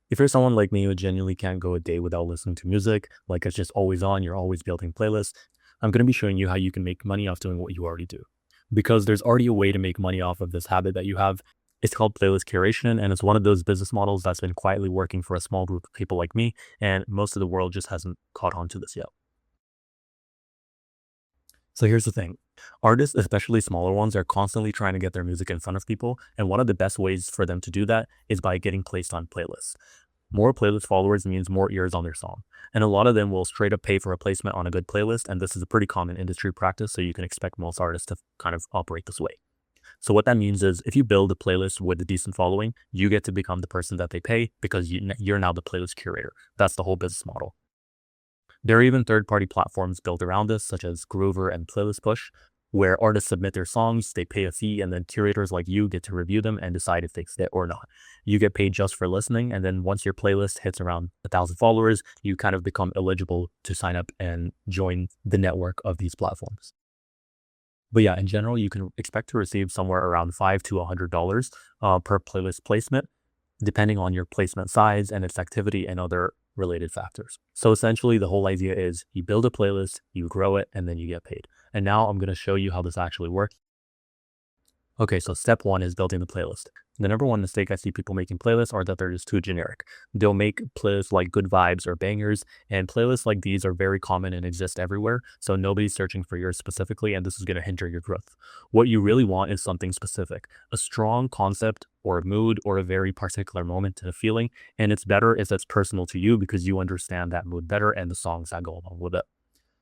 If you're someone like me who genuinely can't go a day without listening to music, like it's just always on, you're always building playlists, I'm going to be showing you how you can make money off doing what you already do. Because there's already a way to make money off of this habit that you have. It's called playlist curation, and it's one of those business models that's been quietly working for a small group of people like me, and most of the world just hasn't caught on to this yet. So here's the thing. Artists, especially smaller ones, are constantly trying to get their music in front of people, and one of the best ways for them to do that is by getting placed on playlists. More playlist followers means more ears on their song. And a lot of them will straight up pay for a placement on a good playlist. And this is a pretty common industry practice. So you can expect most artists to kind of operate this way. So what that means is if you build a playlist with a decent following, you get to become the person that they pay because you're now the playlist curator. That's the whole business model. There are even third-party platforms built around this, such as Groover and Playlist Push, where artists submit their songs, they pay a fee, and then curators like you get to review them and decide if they fit or not. You get paid just for listening, and then once your playlist hits around 1,000 followers, you kind of become eligible to sign up and join the network of these platforms. But yeah, in general, you can expect to receive somewhere around $5 to $100 per playlist placement, depending on your placement size and its activity and other related factors. So essentially, the whole idea is you build a playlist, you grow it, and then you get paid. And now I'm going to show you how this actually works. Okay, so step one is building the playlist. The number one mistake I see people making playlists are that they're just too generic. They'll make playlists like good vibes or bangers, and playlists like these are very common and exist everywhere, so nobody's searching for yours specifically, and this is going to hinder your growth. What you really want is something specific, a strong concept or a mood or a very particular moment and a feeling, and it's better if it's personal to you because you understand that mood better and the songs that go along with it.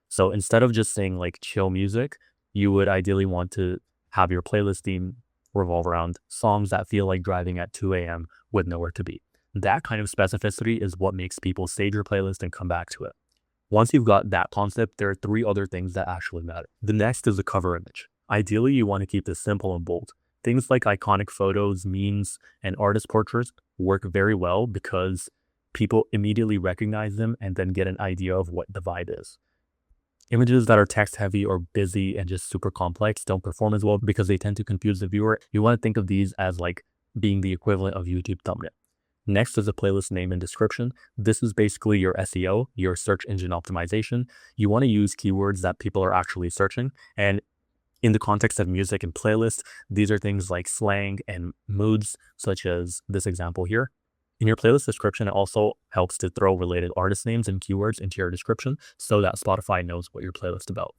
So instead of just saying like chill music, you would ideally want to have your playlist theme revolve around songs that feel like driving at 2 a.m. with nowhere to be. That kind of specificity is what makes people save your playlist and come back to it. Once you've got that concept, there are three other things that actually matter. The next is the cover image. Ideally, you want to keep this simple and bold. Things like iconic photos, memes, and artist portraits work very well because people immediately recognize them and then get an idea of what the vibe is. Images that are text heavy or busy and just super complex don't perform as well because they tend to confuse the viewer. You want to think of these as like being the equivalent of YouTube thumbnail. Next is a playlist name and description. This is basically your SEO, your search engine optimization. You want to use keywords that people are actually searching. And in the context of music and playlist, these are things like slang and moods, such as this example here. In your playlist description, it also helps to throw related artist names and keywords into your description so that Spotify knows what your playlist is about.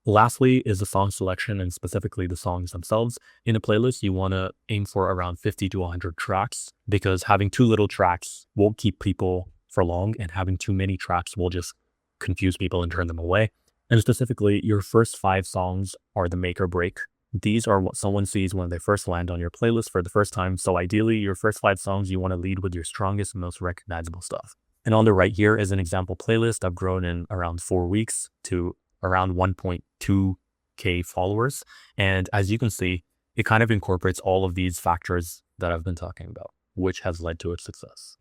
Lastly is the song selection and specifically the songs themselves. In a playlist, you want to aim for around 50 to 100 tracks because having too little tracks won't keep people for long and having too many tracks will just confuse people and turn them away. And specifically, your first 5 songs are the make or break. These are what someone sees when they first land on your playlist for the first time. So ideally, your first 5 songs, you want to lead with your strongest, most recognizable stuff. And on the right here is an example playlist I've grown in around 4 weeks to around 1.2K followers. And as you can see, it kind of incorporates all of these factors that I've been talking about, which has led to its success.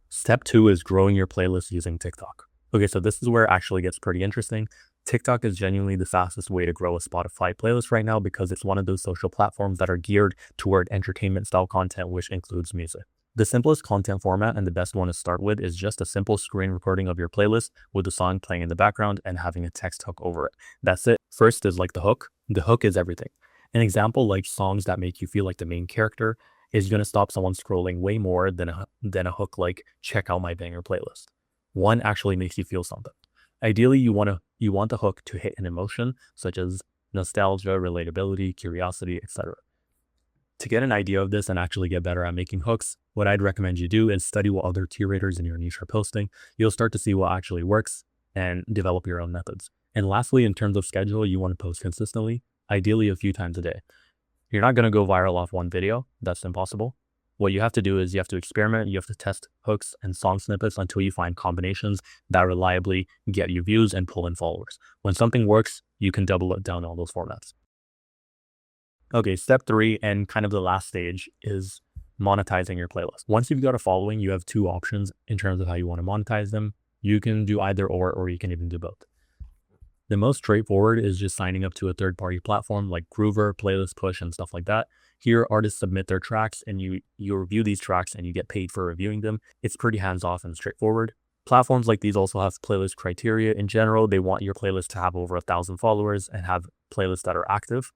Step 2 is growing your playlist using TikTok. Okay, so this is where it actually gets pretty interesting. TikTok is genuinely the fastest way to grow a Spotify playlist right now because it's one of those social platforms that are geared toward entertainment style content, which includes music. The simplest content format and the best one to start with is just a simple screen recording of your playlist with the song playing in the background and having a text hook over it. That's it. First is like the hook. The hook is everything. An example like songs that make you feel like the main character is going to stop someone scrolling way more than a hook like check out my banger playlist. One actually makes you feel something. Ideally, you want the hook to hit an emotion such as nostalgia, relatability, curiosity, etc. To get an idea of this and actually get better at making hooks, what I'd recommend you do is study what other curators in your niche are posting. You'll start to see what actually works and develop your own methods. And lastly, in terms of schedule, you want to post consistently, ideally a few times a day. You're not going to go viral off one video. That's impossible. What you have to do is you have to experiment, you have to test hooks and song snippets until you find combinations that reliably get you views and pull in followers. When something works, you can double it down on those formats. Okay, step 3 and kind of the last stage is monetizing your playlist. Once you've got a following, you have 2 options in terms of how you want to monetize them. You can do either or you can even do both. The most straightforward is just signing up to a third-party platform like Groover, Playlist Push, and stuff like that. Here, artists submit their tracks and you review these tracks and you get paid for reviewing them. It's pretty hands-off and straightforward. Platforms like these also have playlist criteria. In general, they want your playlist to have over 1,000 followers and have playlists that are active.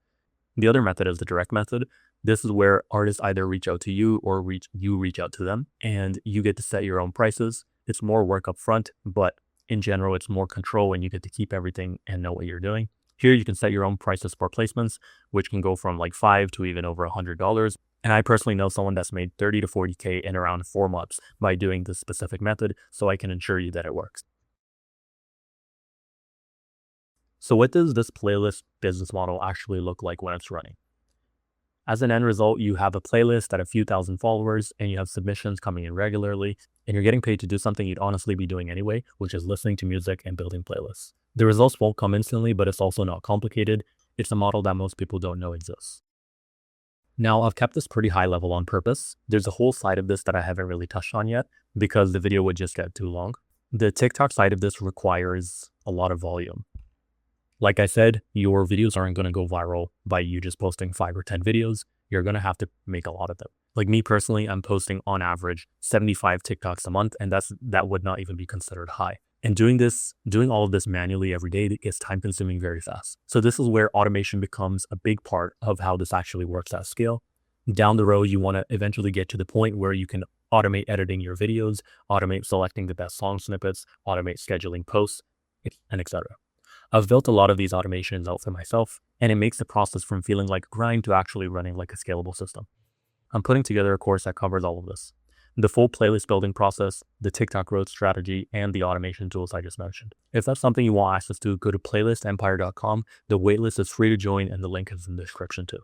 The other method is the direct method. This is where artists either reach out to you or you reach out to them, and you get to set your own prices. It's more work up front, but in general, it's more control and you get to keep everything and know what you're doing. Here, you can set your own prices for placements, which can go from like $5 to even over $100. And I personally know someone that's made 30 to 40K in around 4 months by doing this specific method, so I can assure you that it works. So what does this playlist business model actually look like when it's running? As an end result, you have a playlist at a few thousand followers and you have submissions coming in regularly, and you're getting paid to do something you'd honestly be doing anyway, which is listening to music and building playlists. The results won't come instantly, but it's also not complicated. It's a model that most people don't know exists. Now, I've kept this pretty high level on purpose. There's a whole side of this that I haven't really touched on yet because the video would just get too long. The TikTok side of this requires a lot of volume. Like I said, your videos aren't going to go viral by you just posting 5 or 10 videos. You're going to have to make a lot of them. Like me personally, I'm posting on average 75 TikToks a month, and that would not even be considered high. And doing all of this manually every day is time consuming very fast. So this is where automation becomes a big part of how this actually works at scale. Down the road, you want to eventually get to the point where you can automate editing your videos, automate selecting the best song snippets, automate scheduling posts, and etc. I've built a lot of these automations out for myself, and it makes the process from feeling like a grind to actually running like a scalable system. I'm putting together a course that covers all of this. The full playlist building process, the TikTok growth strategy, and the automation tools I just mentioned. If that's something you want access to, go to playlistempire.com. The waitlist is free to join and the link is in the description too.